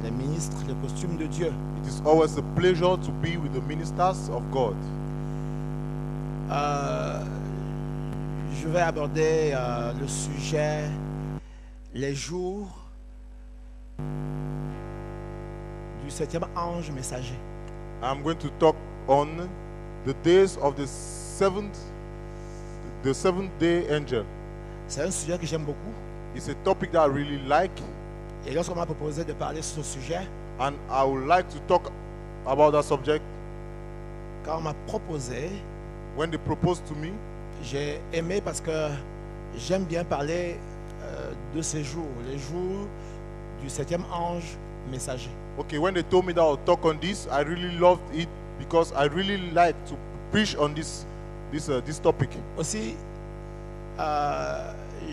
les ministres, le costume de Dieu. It is always a pleasure to be with the ministers of God. Je vais aborder le sujet, les jours du 7e ange messager. I'm going to talk on the days of the seventh day angel. C'est un sujet que j'aime beaucoup. It's a topic that I really like, Et lorsqu'on m'a proposé de parler sur ce sujet, and I would like to talk about that subject. quand on m'a proposé, When they proposed to me, j'ai aimé parce que j'aime bien parler de ces jours, les jours du 7e ange messager. okay, when they told me that I would talk on this, I really loved it because I really like to preach on this topic. Aussi,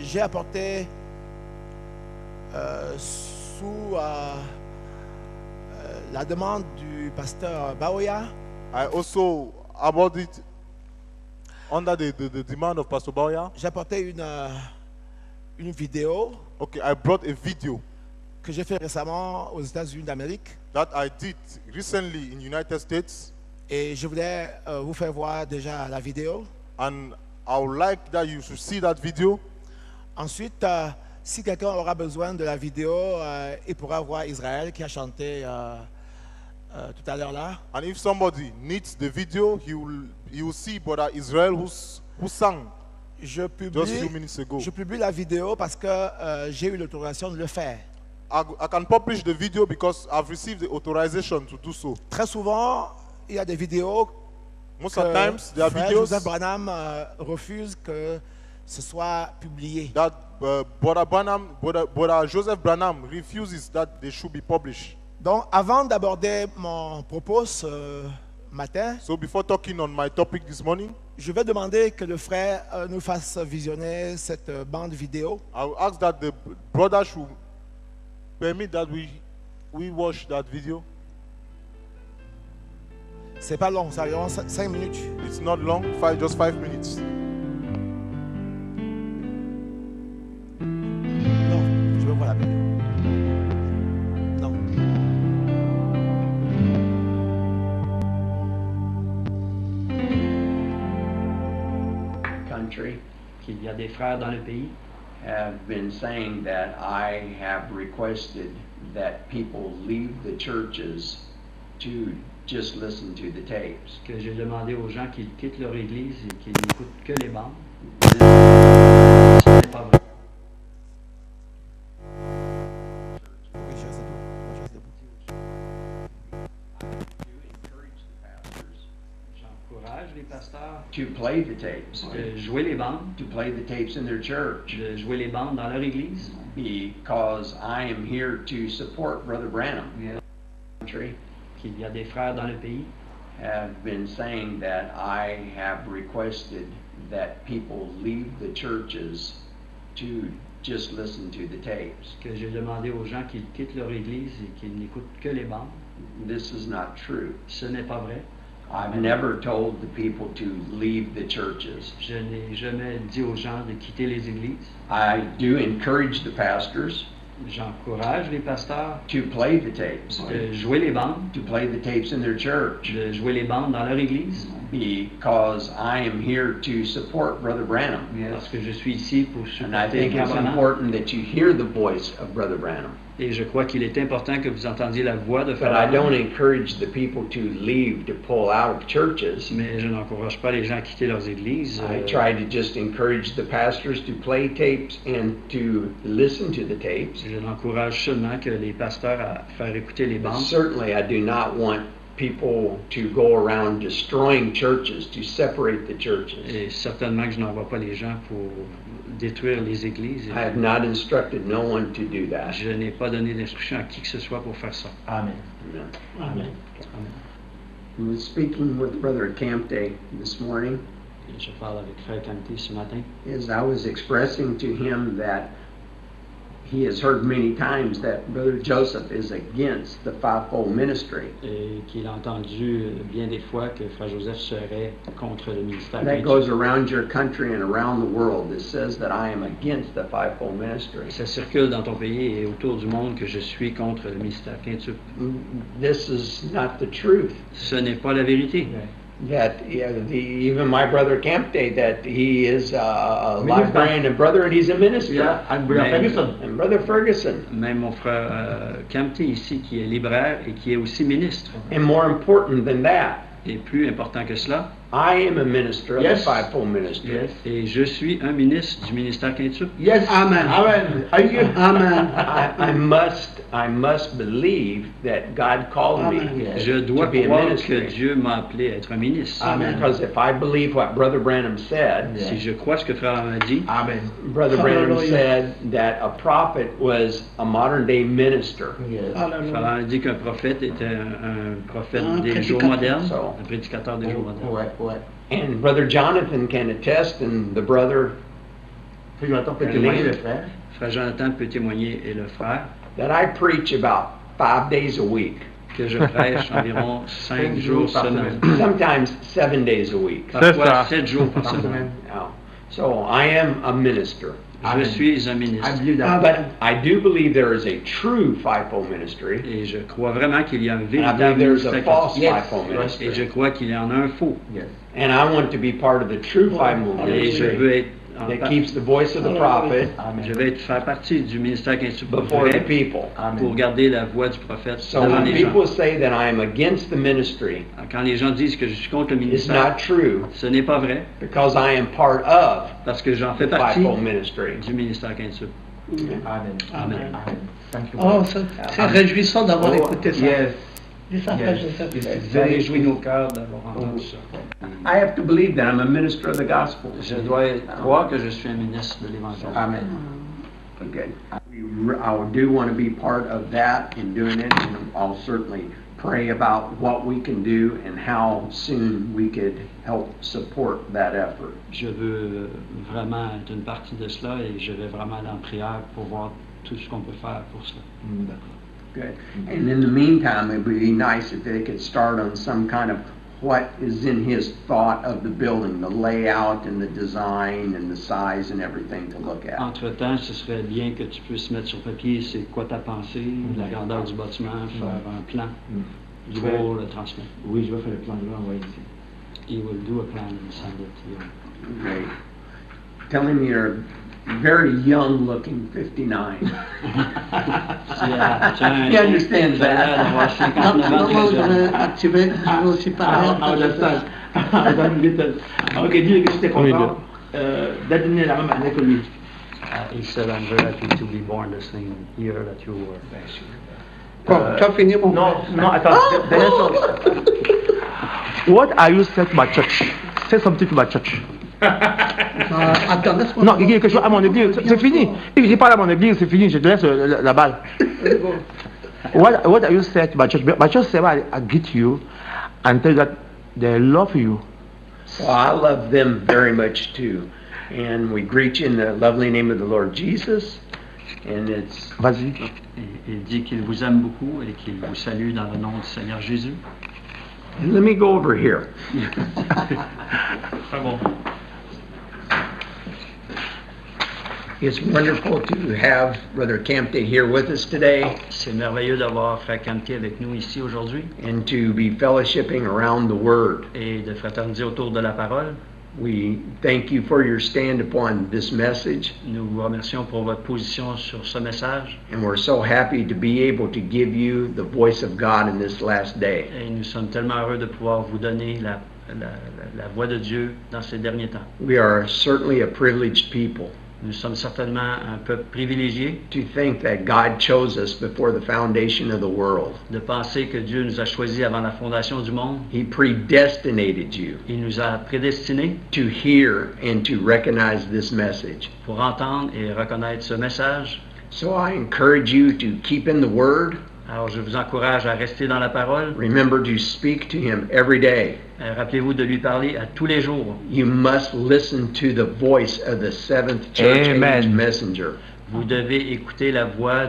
j'ai apporté sous la demande du pasteur Baoya, I also about it under the demand of Pastor Bauya. j'ai apporté une vidéo Okay, I brought a video que j'ai fait récemment aux États-Unis d'Amérique that I did recently in United States, et je voulais vous faire voir déjà la vidéo. and I would like that you should see that video. Ensuite, si quelqu'un aura besoin de la vidéo, il pourra voir Israël qui a chanté tout à l'heure là. And if somebody needs the video, he will see Brother Israel who sang Je just few minutes ago. publie la vidéo parce que j'ai eu l'autorisation de le faire. I can publish the video because I've received the authorization to do so. Très souvent, il y a des vidéos Most que of the times, there are Frère videos Joseph Branham refuse que ce soit publié. that Brother Joseph Branham refuses that they should be published. Donc, avant d'aborder mon propos ce matin, So before talking on my topic this morning, je vais demander que le frère nous fasse visionner cette bande vidéo. I will ask that the brother should permit that we watch that video. C'est pas long, ça environ 5 minutes. It's not long, just 5 minutes. Non, je veux voir la vidéo. Non. Country qu'il y a des frères dans le pays have been saying that I have requested that people leave the churches to just listen to the tapes. que j'ai demandé aux gens qu'ils quittent leur église et qu'ils n'écoutent que les bandes. This Ce n'est pas vrai. Oui, je reste debout. Moi, je reste debout. to encourage the pastors J'encourage les pasteurs to play the tapes, de jouer les bandes, to play the tapes in their church, de jouer les bandes dans leur église. because I am here to support Brother Branham. Country Qu'il y a des frères dans le pays have been saying that I have requested that people leave the churches to just listen to the tapes. que j'ai demandé aux gens qu'ils quittent leur église et qu'ils n'écoutent que les bandes. This is not true. Ce n'est pas vrai. I've never told the people to leave the churches. Je n'ai jamais dit aux gens de quitter les églises. I do encourage the pastors J'encourage les pasteurs to play the tapes, de jouer les bandes, to play the tapes in their church, de jouer les bandes dans leur église. because I am here to support Brother Branham. Parce que je suis ici pour And I supporter think Frère it's Branham. important that you hear the voice of Brother Branham. Et je crois qu'il est important que vous entendiez la voix de But Frère I don't Branham. encourage the people to leave, to pull out of churches. Mais je n'encourage pas les gens à quitter leurs églises. I try to just encourage the pastors to play tapes and to listen to the tapes. Je n'encourage seulement que les pasteurs à faire écouter les But bandes. certainly I do not want people to go around destroying churches, to separate the churches. Et certainement que je n'envoie pas les gens pour détruire les églises. I have not instructed no one to do that. Je n'ai pas donné d'instruction à qui que ce soit pour faire ça. Amen. Amen. Amen. I was speaking with Brother Campte this morning Et je parle avec Frère Camté ce matin. as I was expressing to him that he has heard many times that Brother Joseph is against the fivefold ministry. Et qu'il a entendu bien des fois que Frère Joseph serait contre le ministère. That goes around your country and around the world. It says that I am against the fivefold ministry. Ça circule dans ton pays et autour du monde que je suis contre le ministère quintuple. This is not the truth. Ce n'est pas la vérité. That even my brother Campte, that he is a librarian and brother, and he's a minister. And Brother Ferguson. And Brother Ferguson. Même mon frère Campte ici, qui est libraire et qui est aussi ministre. And more important than that, Et plus important que cela, I am a minister of Yes. the fivefold ministry. Yes. et je suis un ministre du ministère quintuple. Yes. Amen. Amen. Are you? Amen. I must believe that God called me Amen. Je dois to be a croire que ministry. Dieu m'a appelé à être un ministre. Amen. Because if I believe what Brother Branham said, Si je crois ce que Frère Branham a dit, Amen. Brother Branham Hallelujah. said that a prophet was a modern day minister. Yes. Frère Hallelujah. Branham a dit qu'un prophète était un prophète Un des jours prédicateur. modernes, So- un prédicateur des jours modernes. Ouais, ouais. And Brother Jonathan can attest, and the brother, Frère Jonathan peut témoigner, le frère. Frère Jonathan peut témoigner et le frère that I preach about 5 days a week, que je prêche environ 5 jours par semaine. sometimes 7 days a week. Parfois 7 jours par semaine. Now, so I am a minister. Je Amen. suis un I ministre. believe that. But I do believe there is a true fivefold ministry, Et je crois vraiment qu'il y a un and I believe véritable there's a ministère false quintuple. Yes. fivefold Et ministry. je crois qu'il y en a un faux. Yes. And I want to be part of the true fivefold Et je veux ministry être that keeps the voice of the prophet Amen. je vais faire partie du ministère quintuple before the vrai people. pour Amen. garder la voix du prophète So devant when les gens. people say that I am against the ministry, Quand les gens disent que je suis contre le it's ministère, not true ce n'est pas vrai because I am part of parce que j'en fais the partie fivefold ministry. du ministère quintuple. Amen. Amen. Amen. Thank you. Oh, c'est réjouissant d'avoir écouté ça. Yes. Dis ça, Frère Joseph. Ça réjouit nos cœurs d'avoir entendu ça. I have to believe that I'm a minister of the gospel. Je dois croire que je suis un ministre de l'Évangile. Amen. Okay. I do want to be part of that in doing it, and I'll certainly pray about what we can do and how soon we could help support that effort. Je veux vraiment être une partie de cela et je vais vraiment aller en prière pour voir tout ce qu'on peut faire pour cela. D'accord. Good. And in the meantime, it would be nice if they could start on some kind of what is in his thought of the building, the layout and the design and the size and everything to look at. Entre-temps, ce serait bien que tu puisses mettre sur papier c'est quoi ta pensée, la grandeur du bâtiment, faire un plan pour le transmettre. Oui, je vais faire le plan, je vais l'envoyer ici. He will do a plan and send it to you. Great. Tell him you're very young looking, 59. He understands Tu as l'air d'avoir that. 59 ans. Moi, très je jeune. vais activer, je vais aussi parler. I understand. I don't get it. Ok, dis que j'étais content d'être né la même année que lui. He said, I'm very happy to be born the same year that you were. Bon, tu as fini mon Non, frère. non, attends. Dernière chose. What are you saying to my church? Say something to my church. Attends, laisse-moi. Non, il dit quelque chose à mon église. C'est fini. Il parle à mon église, c'est fini. Je te laisse la balle. What are you saying to my church? My church said I greet you and tell you that they love you. Well, I love them very much too. And we greet you in the lovely name of the Lord Jesus. And it's Vas-y. Il dit qu'il vous aime beaucoup et qu'il vous salue dans le nom du Seigneur Jésus. let me go over here. Très bon. It's wonderful to have Brother Campte here with us today C'est merveilleux d'avoir Frère Campte avec nous ici aujourd'hui and to be fellowshipping around the Word. et de fraterniser autour de la parole. We thank you for your stand upon this message, Nous vous remercions pour votre position sur ce message and we're so happy to be able to give you the voice of God in this last day. et nous sommes tellement heureux de pouvoir vous donner la voix de Dieu dans ces derniers temps. We are certainly a privileged people. Nous sommes certainement un peuple privilégié To think that God chose us before the foundation of the world. de penser que Dieu nous a choisis avant la fondation du monde. He predestinated you Il nous a prédestinés to hear and to recognize this message. pour entendre et reconnaître ce message. So I encourage you to keep in the Word. Alors je vous encourage à rester dans la parole. Remember to speak to Him every day. Rappelez-vous de lui parler à tous les jours. You must listen to the voice of the seventh church Amen. age messenger. Vous devez écouter la voix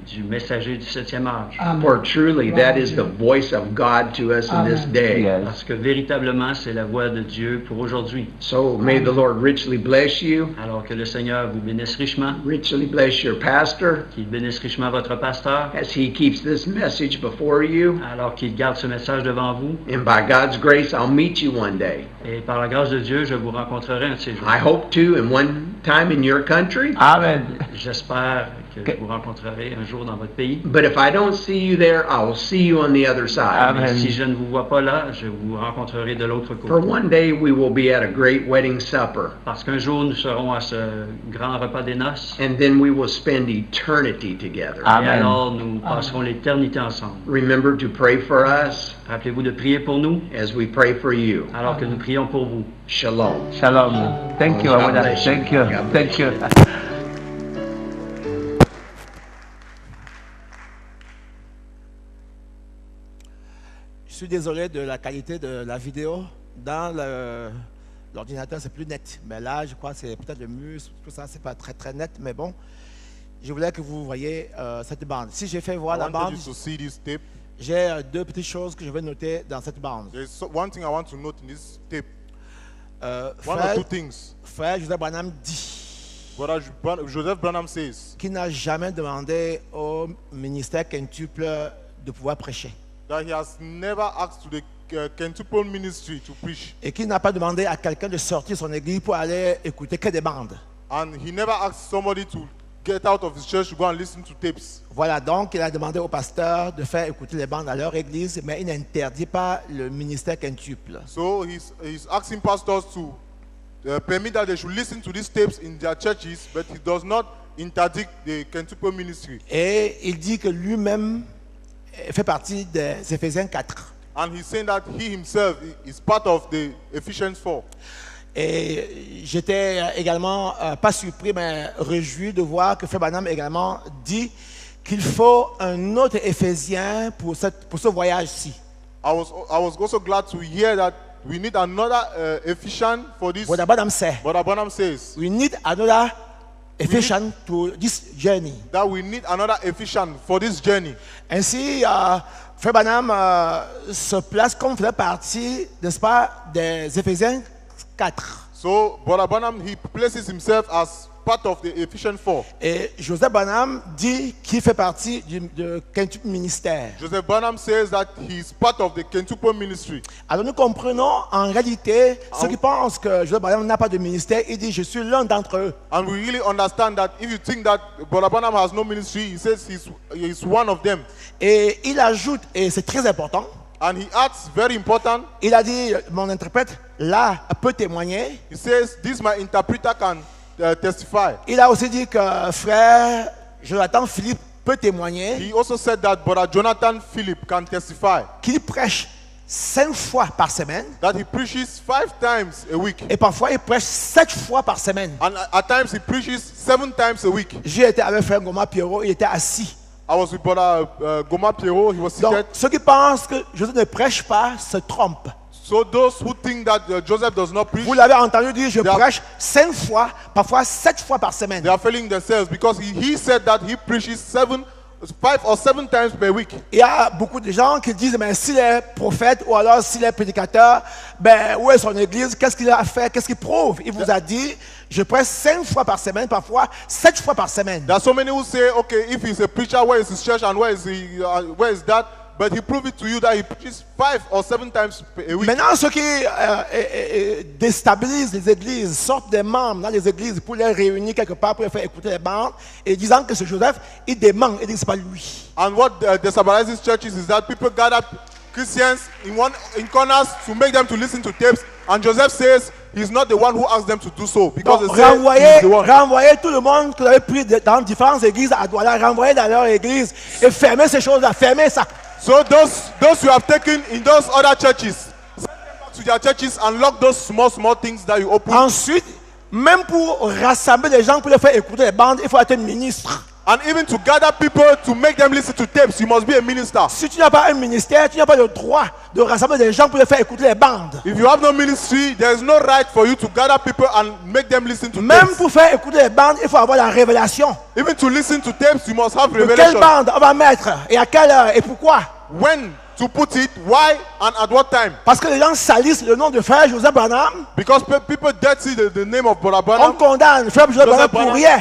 du messager du 7e âge. For truly, that is the voice of God to us in this day. Yes. Parce que véritablement, c'est la voix de Dieu pour aujourd'hui. So may the Lord richly bless you, Alors que le Seigneur vous bénisse richement, richly bless your pastor, qu'il bénisse richement votre pasteur, as he keeps this message before you. alors qu'il garde ce message devant vous. And by God's grace, I'll meet you one day. Et par la grâce de Dieu, je vous rencontrerai un de ces jours. I hope to in one time in your country. Amen. J'espère que je vous rencontrerai un jour dans votre pays. But if I don't see you there, I will see you on the other side. Amen. Mais si je ne vous vois pas là, je vous rencontrerai de l'autre For côté. one day we will be at a great wedding supper, Parce qu'un jour, nous serons à ce grand repas des noces. and then we will spend eternity together. Et Amen. alors, nous passerons l'éternité ensemble. Remember to pray for us Rappelez-vous de prier pour nous, as we pray for you. alors que nous prions pour vous. Shalom. Shalom. Thank you, God Abuela. bless you. Thank you. God Thank bless you. Je suis désolé de la qualité de la vidéo. Dans l'ordinateur, c'est plus net. Mais là, je crois que c'est peut-être le muscle, tout ça, c'est pas très très net. Mais bon, je voulais que vous voyez cette bande. Si j'ai fait voir I la wanted bande, you to see this tape. j'ai deux petites choses que je vais noter dans cette bande. One thing I want to note in this tape. One Frère, or two things. frère Joseph Branham dit Brother Joseph Branham says qu'il n'a jamais demandé au ministère quintuple de pouvoir prêcher. that he has never asked to the quintuple ministry to preach. Et qu'il n'a pas demandé à quelqu'un de sortir son église pour aller écouter que des bandes. And he never asked somebody to get out of his church to go and listen to tapes. Voilà, donc il a demandé au pasteur de faire écouter les bandes à leur église, mais il n'interdit pas le ministère quintuple. So he's asking pastors to permit that they should listen to these tapes in their churches, but he does not interdict the quintuple ministry. Et il dit que lui-même fait partie des Éphésiens 4. And he's saying that he himself is part of the Ephesians 4. Et j'étais également pas surpris, mais réjoui de voir que Frère Branham également dit qu'il faut un autre Éphésien pour ce voyage-ci. I was also glad to hear that we need another Ephesian for this. Brother Branham said, Brother Branham says we need another Ephesian to this journey. that we need another Ephesian for this journey. Ainsi, Frère Branham se place comme faisait partie, n'est-ce pas, des Éphésiens 4. So Brother Branham, he places himself as part of the Ephesians 4. Et Joseph Branham dit qu'il fait partie du quintuple ministère. Joseph Branham says that he is part of the quintuple ministry. Alors nous comprenons en réalité ceux qui pensent que Joseph Branham n'a pas de ministère, il dit je suis l'un d'entre eux. And we really understand that if you think that Brother Branham has no ministry, he says he's one of them. Et il ajoute, et c'est très important, And he adds, very important, il a dit, mon interprète là peut témoigner. he says, this my interpreter can testify. Il a aussi dit que frère Jonathan Philippe peut témoigner, He also said that Brother Jonathan Philip can testify qu'il prêche 5 fois par semaine. that he preaches 5 times a week. Et parfois, il prêche 7 fois par semaine. And at times he preaches 7 times a week. J'ai été avec frère Goma Pierrot, il était assis. I was with Brother Goma Pierrot, he was Donc, seated. ceux qui pensent que Joseph ne prêche pas se trompent. So those who think that Joseph does not preach, Vous l'avez entendu dire, je They are- prêche 5 fois, parfois 7 fois par semaine. they are failing themselves because he said that he preaches 5 or 7 times per week. Il y a beaucoup de gens qui disent, mais s'il est prophète ou alors s'il est prédicateur, ben, où est son église? Qu'est-ce qu'il a fait? Qu'est-ce qu'il prouve? Il vous a dit, je prêche 5 fois par semaine, parfois 7 fois par semaine. There are so many who say, okay, if he's a preacher, where is his church and where is that? But he proved it to you that he preaches 5 or 7 times a week. Maintenant, ceux qui déstabilisent les églises, sortent des membres dans les églises pour les réunir quelque part, pour les faire écouter les bandes, et disant que c'est Joseph, il dément, il dit que ce n'est pas lui. And what destabilizes churches is that people gather Christians in corners to make them to listen to tapes. And Joseph says he's not the one who asked them to do so because Donc, they say he's the one. renvoyer tout le monde que vous avez pris dans différentes églises à Douala, renvoyer dans leur église et fermer ces choses-là, fermer ça. So those you have taken in those other churches, send them back to their churches and lock those small things that you open. Ensuite, même pour rassembler les gens, pour les faire écouter les bandes, il faut être ministre. And even to gather people to make them listen to tapes, you must be a minister. Si tu n'as pas un ministère, tu n'as pas le droit de rassembler des gens pour les faire écouter les bandes. If you have no ministry, there is no right for you to gather people and make them listen to Même tapes. pour faire écouter les bandes, il faut avoir la révélation. Even to listen to tapes, you must have De quelle revelation. bande on va mettre et à quelle heure et pourquoi? When to put it, why, and at what time. Parce que les gens salissent le nom de frère Joseph Branham. Because people dirty the name of Brother On Branham condamne frère Joseph Branham pour Branham. rien.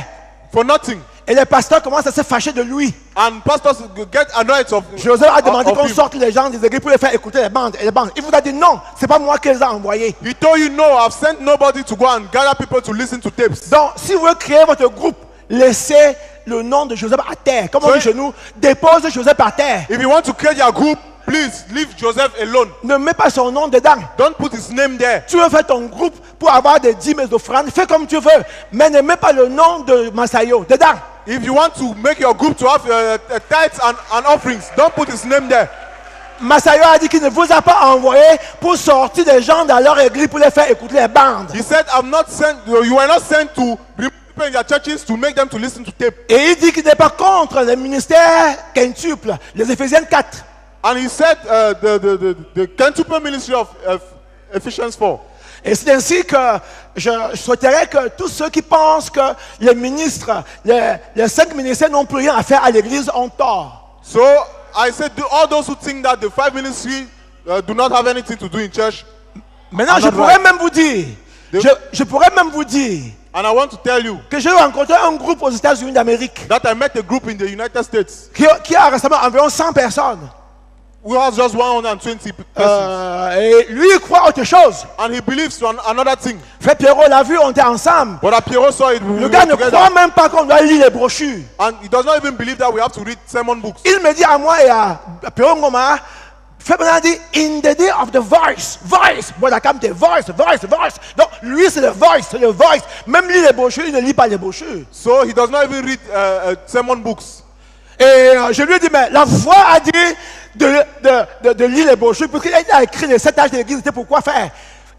for nothing. Et les pasteurs commencent à se fâcher de lui. And pastors get annoyed of Joseph a demandé of qu'on him. sorte les gens des églises pour les faire écouter les bandes. Et les bandes. Il vous a dit non, c'est pas moi qui les ai envoyés. He told you no, I've sent nobody to go and gather people to listen to tapes. Donc, si vous voulez créer votre groupe, laissez le nom de Joseph à terre. Comme on dit chez nous, dépose Joseph par terre. If you want to create your group, please leave Joseph alone. Ne mets pas son nom dedans. Don't put his name there. Tu veux faire ton groupe pour avoir des dîmes et d'offrandes, fais comme tu veux. Mais ne mets pas le nom de Masayo dedans. If you want to make your group to have tithes and offerings, don't put his name there. Masayo a dit qu'il ne vous a pas envoyé pour sortir des gens dans leur église pour les faire écouter les bandes. He said, I'm not sent, you were not sent to bring people in their churches to make them to listen to tape. Et il dit qu'il n'est pas contre les ministères quintuples, les Éphésiens 4. And he said the quintuple ministry of Ephesians 4. Et c'est ainsi que je souhaiterais que tous ceux qui pensent que les ministres, les 5 ministères n'ont plus rien à faire à l'église ont tort. So I said, all those who think that the 5 ministry do not have anything to do in church. Maintenant, je not pourrais right. même vous dire, je pourrais même vous dire And I want to tell you que j'ai rencontré un groupe aux États-Unis d'Amérique that I met a group in the United States qui a récemment environ 100 personnes. who has just 120 persons. Et lui, il croit autre chose. And he believes to another thing. Frère Pierrot l'a vu, on était ensemble. But Pierrot saw it. We Le were gars ne together. croit même pas qu'on doit lire les brochures. And he does not even believe that we have to read sermon books. Il me dit à moi et à Pierrot Ngoma, Frère Bernard dit, in the day of the voice, bon, la cam, voice. Donc, lui, c'est le voice. Même lire les brochures, il ne lit pas les brochures. So he does not even read sermon books. Et je lui ai dit, mais la foi a dit de lire les brochures, parce qu'il a écrit les 7 âges de l'église, c'était pourquoi faire.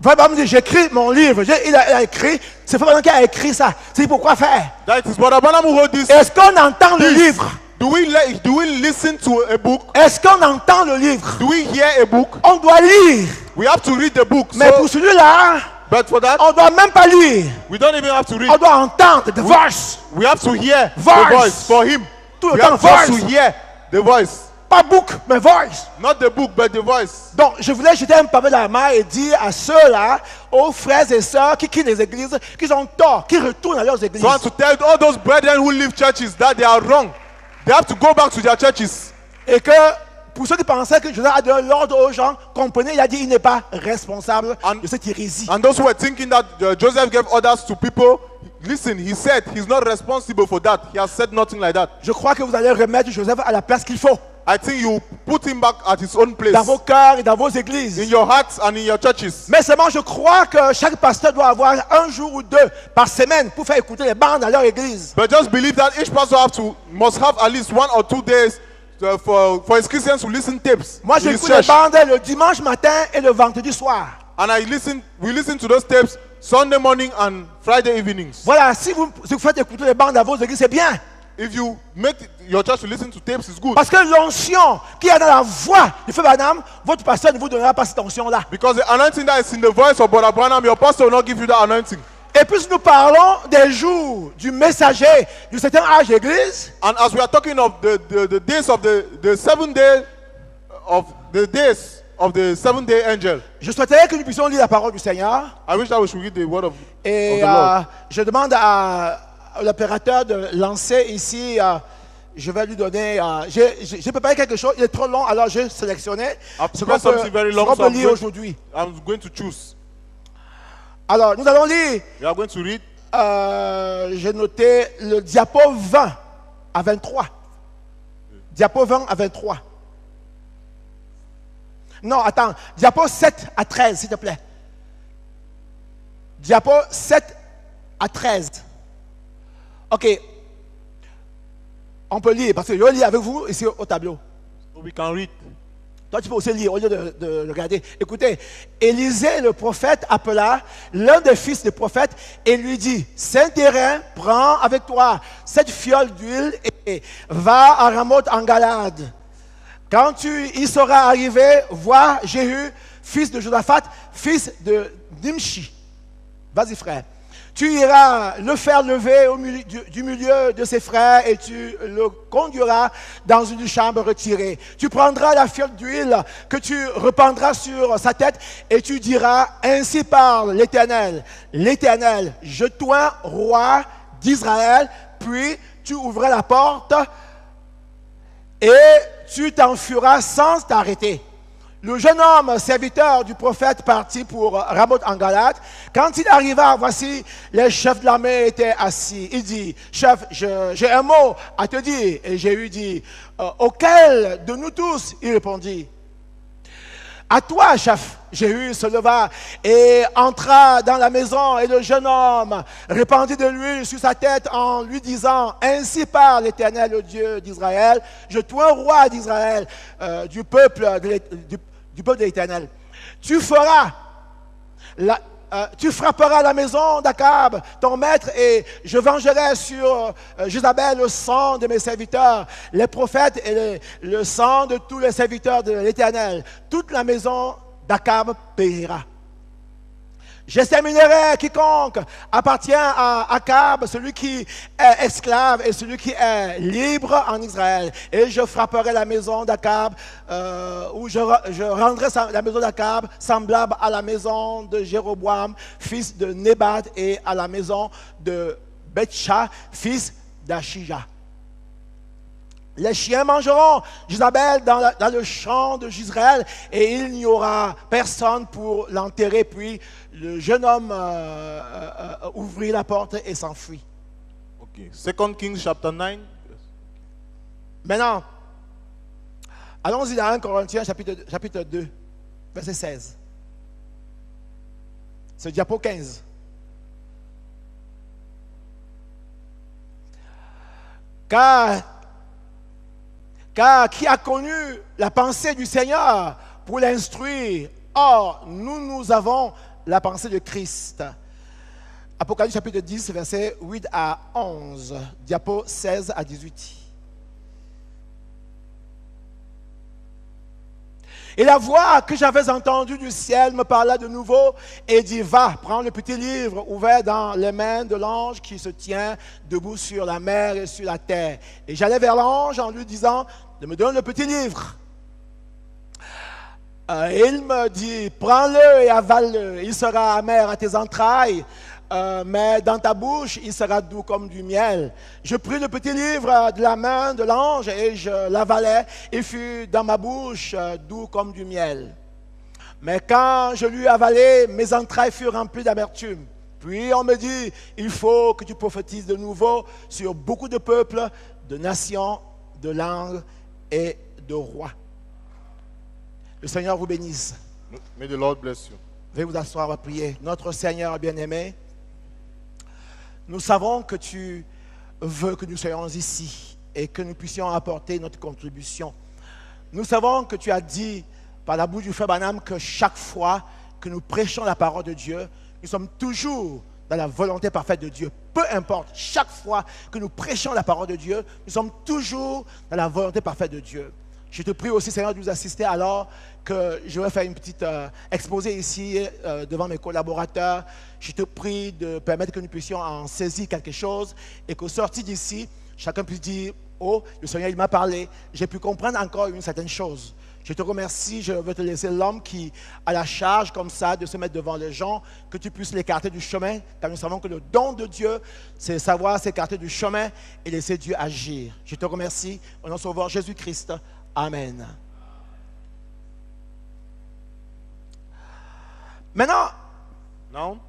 Frère Bernard me dit, j'écris mon livre, il a écrit, c'est Frère Bernard qui a écrit ça, c'est pourquoi faire. That is Brother Branham who wrote this. Est-ce qu'on entend le This. livre? Do we listen to a book? Est-ce qu'on entend le livre? Do we hear a book? On doit lire. We have to read the book. Mais So, pour celui-là, but for that, on ne doit même pas lire. we don't even have to read. On doit entendre the voice. We have to hear Voice. the voice for him. Tout le We temps, have just voice. to hear the voice. Pas book, mais voice. Not the book, but the voice. Donc, je voulais jeter un pavé dans la main et dire à ceux-là, aux frères et sœurs qui quittent les églises, qu'ils ont tort, qu'ils retournent à leurs églises. So I want to tell all those brethren who leave churches that they are wrong. They have to go back to their churches. Et que, pour ceux qui pensaient que Joseph a donné l'ordre aux gens, comprenez, il a dit il n'est pas responsable de cette hérésie. And those who were thinking that Joseph gave orders to people, listen, he said he's not responsible for that. He has said nothing like that. Je crois que vous allez remettre Joseph à la place qu'il faut, I think you put him back at his own place. dans vos cœurs et dans vos églises. In your hearts and in your churches. Mais seulement, je crois que chaque pasteur doit avoir un jour ou 2 par semaine pour faire écouter les bandes dans leur église. But just believe that each pastor must have at least 1 or 2 days for his Christians to listen tapes. Moi, in his j'écoute les church. bandes le dimanche matin et le vendredi soir. And we listen to those tapes Sunday morning and Friday evenings. Voilà, si vous faites écouter les bandes dans vos églises, c'est bien. If you make your church to listen to tapes, it's good. Parce que l'onction qui est dans la voix du frère Branham, votre pasteur ne vous donnera pas cette onction-là. Because the anointing that is in the voice of Brother Branham, your pastor will not give you that anointing. Et puis nous parlons des jours du messager du certain âge d'église. And as we are talking of the days of the 7 days of the 7-day angel, Je souhaiterais que nous puissions lire la parole du Seigneur. I wish that we should read the word of Et the Lord. je demande à l'opérateur de lancer ici. Je vais lui donner. J'ai préparé quelque chose. Il est trop long, alors j'ai sélectionné I've ce prepared qu'on peut, something very ce long, qu'on so peut I'm lire going- aujourd'hui. I'm going to choose. Alors, nous allons lire. We are going to read J'ai noté le diapo 20 à 23. Diapo 20 à 23. Non, attends. Diapo 7 à 13, s'il te plaît. Diapo 7 à 13. OK. On peut lire, parce que je vais lire avec vous ici au tableau. so we can read. Toi, tu peux aussi lire au lieu de regarder. Écoutez, Élisée, le prophète, appela l'un des fils des prophètes et lui dit, Saint-Térin, prends avec toi cette fiole d'huile et va à Ramoth en Galade. Quand tu y seras arrivé, vois Jéhu, fils de Josaphat, fils de Nimshi. Vas-y, frère. Tu iras le faire lever du milieu de ses frères et tu le conduiras dans une chambre retirée. Tu prendras la fiole d'huile que tu répandras sur sa tête et tu diras, ainsi parle l'Éternel. L'Éternel, je t'oins roi d'Israël, puis tu ouvras la porte et tu t'enfuiras sans t'arrêter. Le jeune homme, serviteur du prophète, partit pour Ramoth en Galade. Quand il arriva, voici, les chefs de l'armée étaient assis. Il dit, chef, j'ai un mot à te dire. Et Jéhu dit, auquel de nous tous? Il répondit, à toi, chef. Jéhu se leva et entra dans la maison et le jeune homme répandit de l'huile sur sa tête en lui disant, ainsi parle l'Éternel, le Dieu d'Israël, je t'oins roi d'Israël, du peuple de l'Éternel. Tu frapperas la maison d'Akab, ton maître, et je vengerai sur Jézabel le sang de mes serviteurs, les prophètes, et le sang de tous les serviteurs de l'Éternel. Toute la maison d'Akab périra. J'exterminerai quiconque appartient à Akab, celui qui est esclave et celui qui est libre en Israël. Et je frapperai la maison d'Akab, ou je rendrai la maison d'Akab semblable à la maison de Jéroboam, fils de Nébat, et à la maison de Bethsha, fils d'Achija. Les chiens mangeront Jézabel dans le champ de Jezreel et il n'y aura personne pour l'enterrer. Puis le jeune homme ouvrit la porte et s'enfuit. Okay. 2 Kings chapter 9. Maintenant, allons-y dans 1 Corinthiens chapitre 2, verset 16. C'est diapo 15. Car qui a connu la pensée du Seigneur pour l'instruire? Or, nous avons la pensée de Christ. Apocalypse chapitre 10, versets 8 à 11. Diapo 16 à 18. Et la voix que j'avais entendue du ciel me parla de nouveau et dit, va, prends le petit livre ouvert dans les mains de l'ange qui se tient debout sur la mer et sur la terre. Et j'allais vers l'ange en lui disant, de me donner le petit livre. Et il me dit, prends-le et avale-le, il sera amer à tes entrailles, mais dans ta bouche, il sera doux comme du miel. Je pris le petit livre de la main de l'ange et je l'avalai. Il fut dans ma bouche doux comme du miel. Mais quand je l'eus avalé, mes entrailles furent remplies d'amertume. Puis on me dit, il faut que tu prophétises de nouveau sur beaucoup de peuples, de nations, de langues et de rois. Le Seigneur vous bénisse. May the Lord bless you. Veuillez vous asseoir à prier. Notre Seigneur bien-aimé, nous savons que tu veux que nous soyons ici et que nous puissions apporter notre contribution. Nous savons que tu as dit par la bouche du frère Branham que chaque fois que nous prêchons la parole de Dieu, nous sommes toujours dans la volonté parfaite de Dieu. Peu importe, chaque fois que nous prêchons la parole de Dieu, nous sommes toujours dans la volonté parfaite de Dieu. Je te prie aussi, Seigneur, de nous assister alors que je vais faire une petite exposé ici devant mes collaborateurs. Je te prie de permettre que nous puissions en saisir quelque chose et qu'au sortir d'ici, chacun puisse dire, oh, le Seigneur, il m'a parlé, j'ai pu comprendre encore une certaine chose. Je te remercie, je veux te laisser l'homme qui a la charge comme ça de se mettre devant les gens, que tu puisses l'écarter du chemin, car nous savons que le don de Dieu, c'est savoir s'écarter du chemin et laisser Dieu agir. Je te remercie, au nom de Sauveur Jésus-Christ. Amen. Maintenant,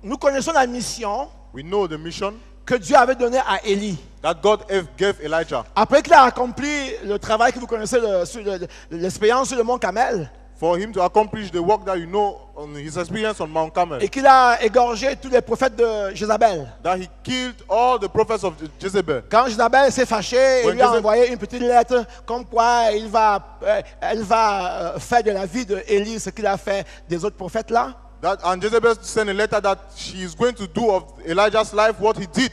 nous connaissons la mission we know the mission que Dieu avait donnée à Élie. that God gave Elijah. Après qu'il a accompli le travail que vous connaissez, l'expérience sur le mont Carmel, For him to accomplish the work that you know on his experience on Mount Carmel, et qu'il a égorgé tous les prophètes de Jézabel. that he killed all the prophets of Jezebel. Quand Jézabel s'est fâchée, il When lui a Jezebel- envoyé une petite lettre comme quoi elle va faire de la vie d'Élie ce qu'il a fait des autres prophètes là. And Jezebel sent a letter that she is going to do of Elijah's life what he did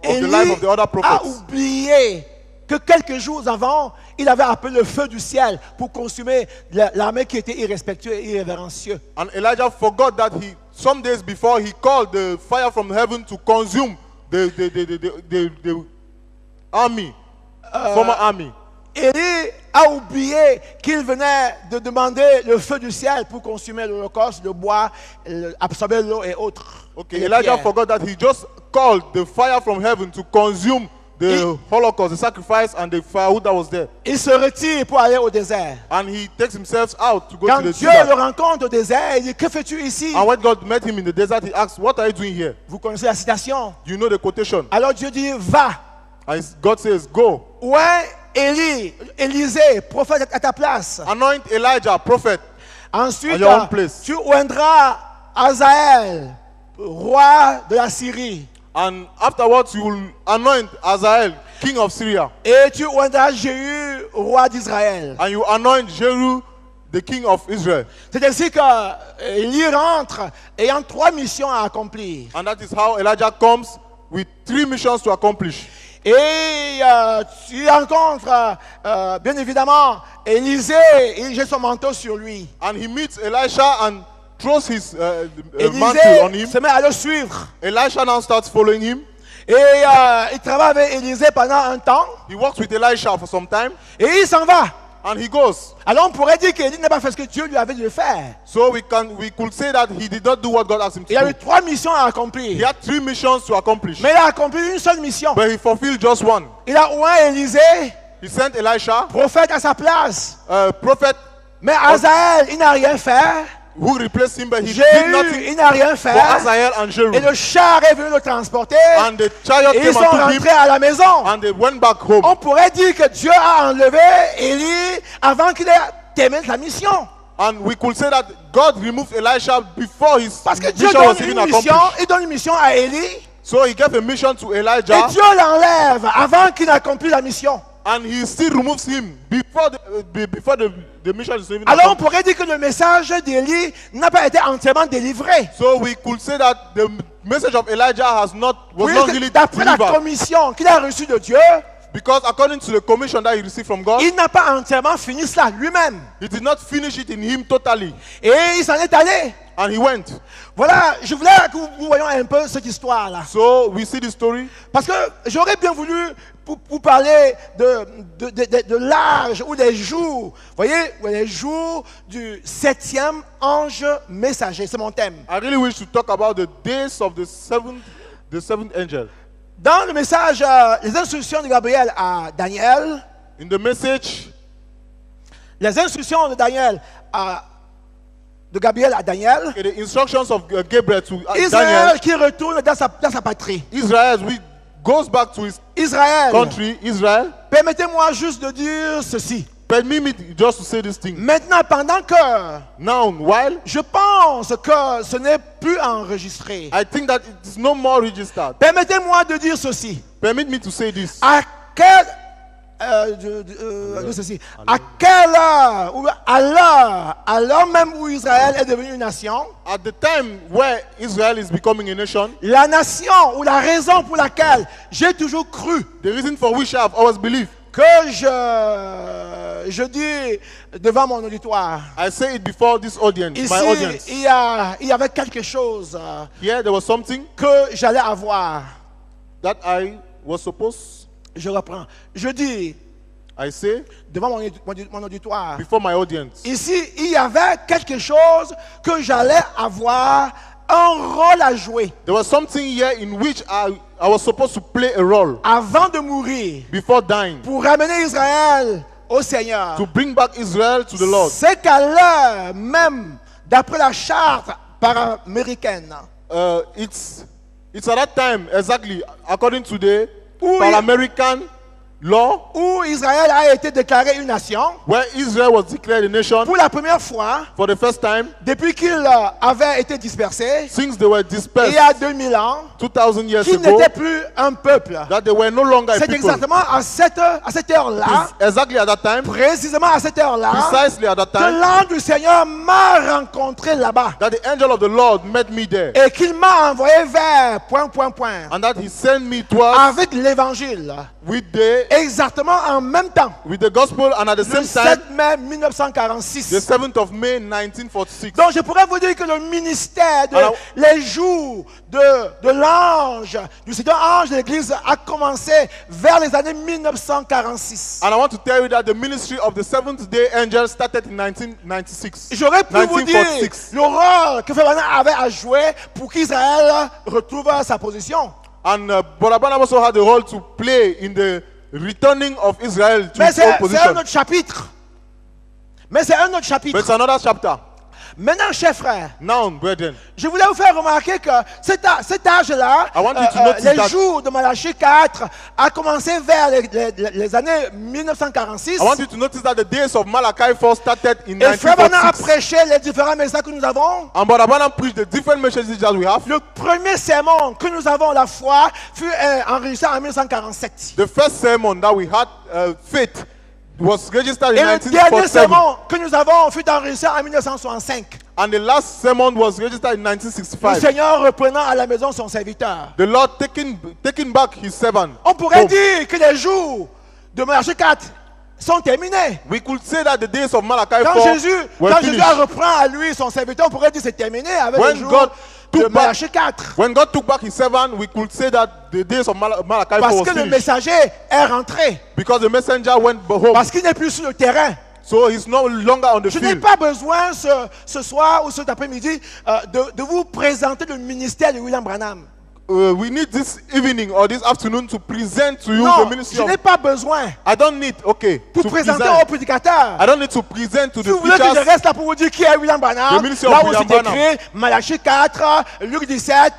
of the Élie life of the other a prophets. oublié que quelques jours avant, il avait appelé le feu du ciel pour consumer l'armée qui était irrespectueuse et irrévérencieuse. And Elijah forgot that some days before, he called the fire from heaven to consume the army, former army. Élie a oublié qu'il venait de demander le feu du ciel pour consumer l'holocauste, le bois, absorber l'eau et autres. Okay, Et les Elijah pierres. forgot that he just called the fire from heaven to consume the holocaust, the sacrifice, and the firewood that was there. Il se retire pour aller au désert. And he takes himself out to go Quand to the Dieu le desert. rencontre au désert, il dit, que fais-tu ici? And when God met him in the desert, he asked, "What are you doing here?" Vous connaissez la citation. You know the quotation. Alors Dieu dit, va. And God says, "Go, Ouais, Élisée, prophète à ta place. anoint Elijah, prophet." Ensuite, At your own place. tu oindras Hazaël, roi de la Syrie. And afterwards, you will anoint Hazael, king of Syria. Et tu oindras Jéhu, roi d'Israël. And you anoint Jehu, the king of Israel. C'est ainsi qu'Élie rentre ayant 3 missions à accomplir. And that is how Elijah comes with 3 missions to accomplish. Et tu rencontres, bien évidemment, Élisée, il jette son manteau sur lui. And he meets Elisha and throws his mantle on Élisée him. se met à le suivre. Elisha now starts following him. Et il travaille avec Élisée pendant un temps. He walks with Elisha for some time. Et il s'en va. And he goes. Alors on pourrait dire qu'Élie n'a pas fait ce que Dieu lui avait dit de faire. So we could say that he did not do what God asked him Il a to eu do. 3 missions à He accomplir. had 3 missions to accomplish. Mais il a accompli une seule mission. But he fulfilled just one. Il a oint Élisée, He sent Elisha, prophète à sa place. a prophet Mais Hazaël, il n'a rien fait. who replaced him, but he did Jéhu, nothing il n'a rien fait. for Hazael and Jehu. Et le char est venu le transporter. And the chariot Et ils came sont and took him, rentrés à la maison. and they went back home. On pourrait dire que Dieu a enlevé Élie avant qu'il ait terminé sa mission. And we could say that God removed Elisha before his Parce que Dieu mission was donne even une mission, accomplished. il donne une mission à Élie. So he gave a mission to Et Elijah, Dieu l'enlève avant qu'il n'accomplisse la mission. and he still removes him before the mission is even Alors on accomplished. pourrait dire que le message d'Élie n'a pas été entièrement délivré. So we could say that the message of Elijah was not really D'après la delivered, commission qu'il a reçue de Dieu, because according to the commission that he received from God, il n'a pas entièrement fini cela lui-même. he did not finish it in him totally, Et il s'en est allé. and he went. Voilà, je voulais que vous voyons un peu cette histoire-là. So we see the story. Parce que j'aurais bien voulu vous parler de l'âge ou des jours. Vous voyez, les jours du 7e ange messager. C'est mon thème. I really wish to talk about the days of the seventh angel. Dans le message, les instructions de Gabriel à Daniel, In the message, les instructions de Gabriel à Daniel, the instructions of Gabriel to Israël Daniel, qui retourne dans sa patrie. Israel goes back to his Israël, country, Israel. permettez-moi juste de dire ceci. Permit me just to say this thing. Maintenant, pendant que Now, while je pense que ce n'est plus enregistré, I think that it is no more registered, permettez-moi de dire ceci. permit me to say this. À quelle heure, ou à l'heure même où Israël est devenu une nation, At the time where Israel is becoming a nation, la nation ou la raison pour laquelle j'ai toujours cru the reason for which I have always believed, que je dis devant mon auditoire, I say it before this audience, ici my audience. il y avait quelque chose Here there was something que j'allais avoir. that I was supposed, Je reprends. Je dis I say, devant mon auditoire, before my audience. ici il y avait quelque chose que j'allais avoir un rôle à jouer There was something here in which I was supposed to play a role avant de mourir before dying, pour ramener Israël au Seigneur. to bring back Israel to the Lord. C'est qu'à l'heure même, d'après la charte para-américaine, It's at that time, exactly, according to the Oui. Pan-American law où Israël a été déclaré une nation where Israel was declared a nation pour la première fois for the first time depuis qu'ils avaient été dispersés since they were il dispersed y a 2000 ans, 2000 years qu'ils ago, n'étaient plus un peuple. that they were no longer a C'est people. exactement à cette heure-là, Exactly at that time, précisément à cette heure-là, precisely at that que time, l'ange du Seigneur m'a rencontré là-bas that the angel of the Lord met me there, et qu'il m'a envoyé vers ... and that he sent me towards avec l'évangile, exactement en même temps, with the gospel, and at the le same time, 7 mai the 1946. 7th of May 1946. Donc je pourrais vous dire que le ministère, Alors- les jours de l'ange, du Seigneur ange de l'Église a commencé vers les années 1946. And I want to tell you that the ministry of the seventh day angel started in 1996. J'aurais pu vous dire 1946. le rôle que Frère Branham avait à jouer pour qu'Israël retrouve sa position. And Brother Branham also had a role to play in the returning of Israel to Mais its own c'est un position. autre chapitre. Mais c'est un autre But chapitre. it's another chapter. Maintenant, chers frères, Now, brethren, je voulais vous faire remarquer que cet âge-là, I want you to notice les that- jours de Malachie 4, a commencé vers les années 1946. I want you to notice that the days of Malachi 4 started in Et Frère Branham a 1946. prêché les différents messages que nous avons. And Brother Branham preached the different messages that we have. Le premier sermon que nous avons la foi fut enregistré en 1947. The first sermon that we had, faith, was registered Et in le dernier 1947. sermon que nous avons fut enregistré en 1965. And the last sermon was registered in Le 1965. Seigneur reprenant à la maison son serviteur. The Lord taking back his servant. On pourrait home. dire que les jours de Malachie 4 sont terminés. We could say that the days of Malachi Quand 4 Jésus were finished. reprend à lui son serviteur, on pourrait dire que c'est terminé avec When les jours God de took back- Malachie 4. When God took back his servant, we could say that the days of Malachi 4 Parce was que le finished. messager est rentré. Because the messenger went home. Parce qu'il n'est plus sur le terrain. So he's no longer on the Je n'ai field. pas besoin ce soir ou cet après-midi de vous présenter le ministère de William Branham. We need this evening or this afternoon to present to you Non, the ministry je of... n'ai pas besoin I don't need, pour to présenter present. aux prédicateurs. I don't need to present to Si the vous voulez que je preachers. reste là pour vous dire qui est William Branham, Le ministère là de où c'est William Branham. écrit Malachie 4, Luc 17,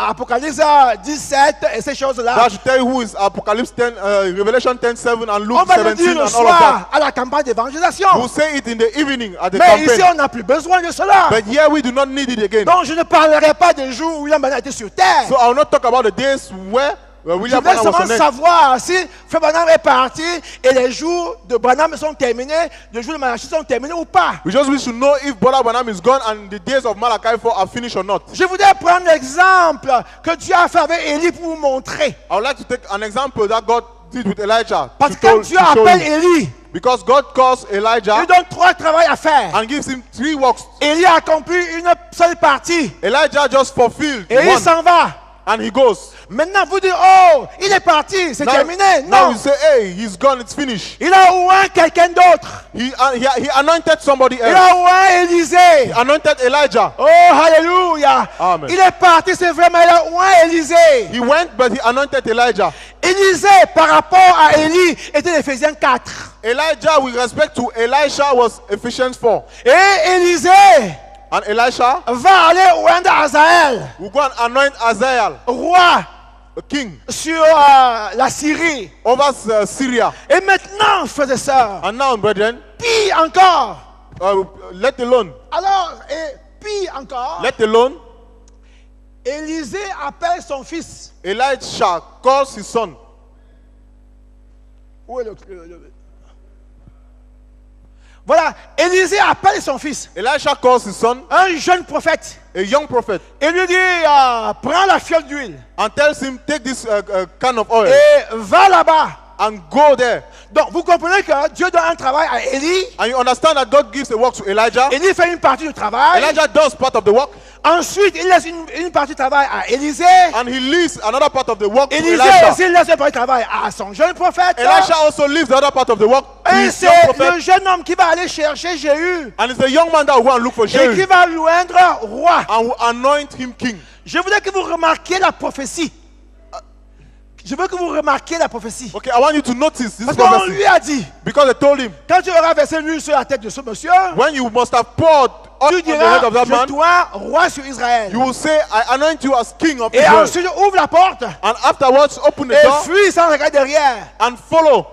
Apocalypse 17 et ces choses-là. That should tell you who is Apocalypse 10, Revelation 10:7 and On Luke va le 17 dire le and all of that. soir à la campagne d'évangélisation. We'll say it in the evening at the Mais ici, campaign. on n'a plus besoin de cela. But here we do not need it again. Donc, je ne parlerai pas des jours où William Branham était sur terre. So I will not talk about the days where Je William voulais Branham was seulement on earth. savoir si Frère Branham est parti et les jours de Branham sont terminés, les jours de Malachie sont terminés ou pas. We just wish to know if Brother Branham is gone and the days of Malachi 4 are finished or not. Je voudrais prendre l'exemple que Dieu a fait avec Élie pour vous montrer. I would like to take an example that God did with Elijah. Parce to que quand tell- Dieu to show appelle you. Élie, Because God calls Elijah il donne 3 travaux à faire. and gives him 3 works. Élie accomplit une seule partie Elijah just fulfilled et il one s'en va. and he goes. Maintenant, vous dites, oh, il est parti, c'est terminé. now Non, we say, hey, he's gone, it's finished. il a oint quelqu'un d'autre. He anointed somebody Il else. a oint Élisée. Anointed Elijah. Oh, alléluia. Amen. Il est parti, c'est vraiment, il a oint Élisée. He went, but he anointed Elijah. Élisée, par rapport à Élie, était Éphésiens 4. Elijah, with respect to Elisha, was Ephesians 4. Et Élisée And Elisha va aller oindre Azaël, will go and anoint Azael, roi a king, sur la Syrie. over Syria. Et maintenant, frères et sœurs, And now, brethren, pire encore. let alone, Alors, et pire encore, let alone, Élisée appelle son fils. Elisha calls his son. Où est Voilà, Élisée appelle son fils, Elisha calls his son, un jeune prophète, a young prophet, et lui dit, prends la fiole d'huile and tells him, take this can of oil et va là-bas. and go there. Donc, vous comprenez que Dieu donne un travail à Élie. And you understand that God gives a work to Elijah. Élie fait une partie du travail. Elijah does part of the work, Ensuite, il laisse une partie du travail à Élisée. and he leaves another part of the work to Élisée Elisha. aussi laisse une partie du travail à son jeune prophète. Elisha also leaves the other part of the work to Et his young c'est prophet. le jeune homme qui va aller chercher Jéhu And it's the young man that will go and look for et qui Jehu va l'oindre roi. and will anoint him king. Je voudrais que vous remarquiez la prophétie. Je veux que vous remarquiez la prophétie. Okay, I want you to notice this Parce qu'on prophecy. lui a dit, Because they told him, quand tu auras versé l'huile sur la tête de ce monsieur, when you must have poured oil Tu on the diras, head of that je man, dois roi sur Israël. you will say, I anoint you as king of Et Israel. ensuite, ouvre la porte And afterwards, open the et door fuis sans regarder derrière. and follow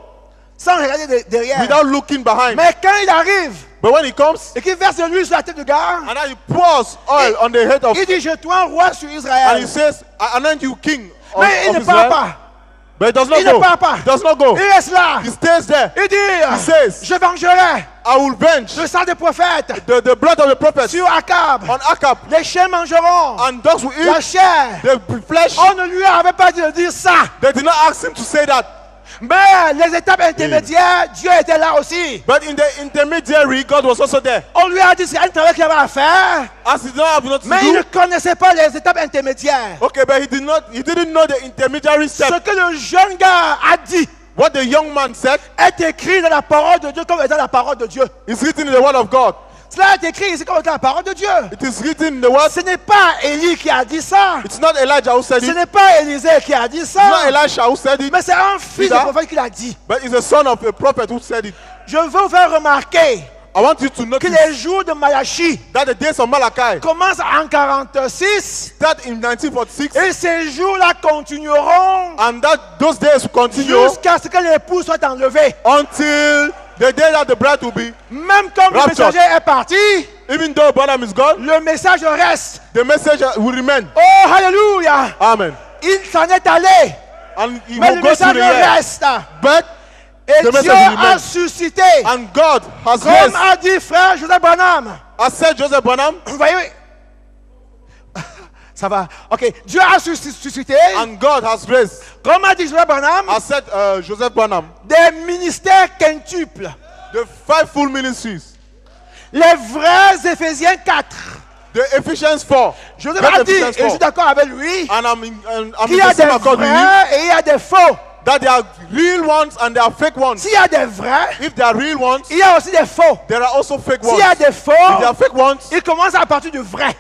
Sans regarder derrière. without looking behind. Mais quand il arrive But when he comes, et qu'il verse de l'huile sur la tête du gars, and then he pours oil on the head of, il dit, je dois roi sur and Israël. he says, I anoint you king of, Mais il of ne part Israel. pas. But he does not Il ne go. part pas. He does not go. Il reste là. He stays there. Il dit, says, je vengerai I will venge le sang des prophètes the blood of the prophets sur Akab. on Akab, Les chiens mangeront and dogs will la eat chair. the flesh. On ne lui avait pas dit de dire ça. They did not ask him to say that. Mais les étapes intermédiaires, Dieu était là aussi. But in the intermediary, God was also there. On lui a dit c'est un travail qu'il avait à faire. As he did not have nothing Mais to il ne do. connaissait pas les étapes intermédiaires. Okay, but he didn't know the intermediary Ce step. que le jeune gars a dit What the young man said est écrit dans la parole de Dieu comme étant la parole de Dieu. is written in the word of God. Cela est écrit ici comme étant la parole de Dieu. It is written in the word. Ce n'est pas Élie qui a dit ça. It's not Elijah who said Ce it. n'est pas Élisée qui a dit It's not ça. Elisha who said it. Mais c'est un fils de Peter. prophète qui l'a dit. But it's the son of a prophet who said it. Je veux vous faire remarquer I want you to que notice les jours de Malachi that the days of Malachi commencent en 46 start in 1946, et ces jours-là continueront and that those days will continue jusqu'à ce que l'époux soit enlevé. until the day that the bride will be. Même comme le Rapture. messager est parti, Even though Balaam is gone, le message reste. the message will remain. Oh, alléluia! Amen. Il s'en est allé, And he mais will le go through message the year. reste. But Et the Dieu message will a remain. suscité, And God has comme raised, a dit frère Joseph Branham. has said Joseph Branham, Vous voyez? Ça va. Ok. Dieu a suscité, and God has raised, comme a dit Joseph Branham, has said Joseph Branham, des ministères quintuples. the fivefold ministries, Les vrais Éphésiens 4. the Ephesians 4. Joseph Get a dit, Ephesians et je suis 4. d'accord avec lui, And I'm in qu'il y a the same des accord with you, vrais et il y a des faux. that there are real ones and there are fake ones. S'il y a des vrais, If there are real ones, il y a aussi des faux. there are also fake ones. S'il y a des If there are faux, fake ones, il commence à partir du vrai.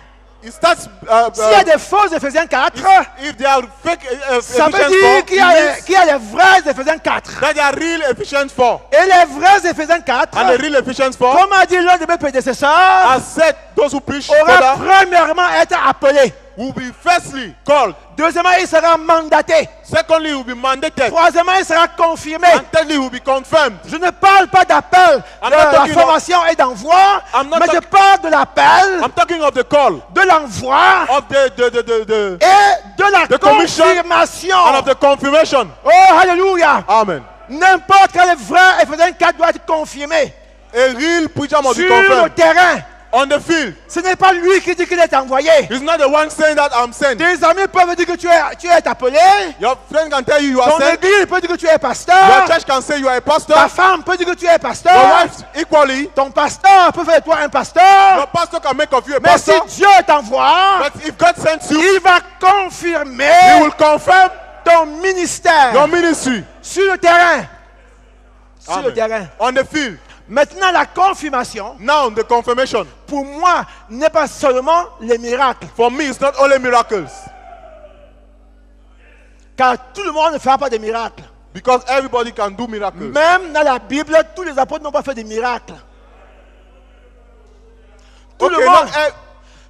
it starts. S'il y a des faux Éphésiens 4, If there are fake ça veut Ephesians 4, dire qu'il y, it means qu'il y a les vrais Éphésiens 4. that there are real Ephesians 4. Et les vrais Éphésiens 4, And the real Ephesians 4 comme a dit l'un de mes prédécesseurs, has said those who preach aura further premièrement été appelé. will be firstly called. Deuxièmement, il sera mandaté. Secondly, will be mandated. Troisièmement, il sera confirmé. And thirdly, will be confirmed. Je ne parle pas d'appel I'm de not la talking of- formation et d'envoi, I'm not mais je talk- parle de l'appel, I'm talking of the call, de l'envoi of the et de la the commission confirmation. and of the confirmation. Oh, alléluia. Amen. N'importe quel vrai Éphésiens 4 doit être confirmé A real preacher must be sur le confirmed terrain. on the field. Ce n'est pas lui qui dit qu'il est envoyé. He's not the one saying that I'm sent. Tes amis peuvent dire que tu es appelé. Your friend can tell you you are Ton sent. église peut dire que tu es Your pasteur. church can say you are a Ta pastor. femme peut dire que tu es Your pasteur. wife equally. Ton pasteur peut faire de toi un pasteur. Your pastor can make of you a Mais si pastor. Dieu t'envoie, But if God sends you, il va He confirmer will confirm ton ministère your ministry. sur le terrain. Sur le Amen. terrain. On the field. Maintenant, la confirmation, Now the confirmation. pour moi, n'est pas seulement les miracles. For me, it's not only miracles. Car tout le monde ne fera pas de miracles. Because everybody can do miracles. Même dans la Bible, tous les apôtres n'ont pas fait de miracles. Tout Okay, le monde, not,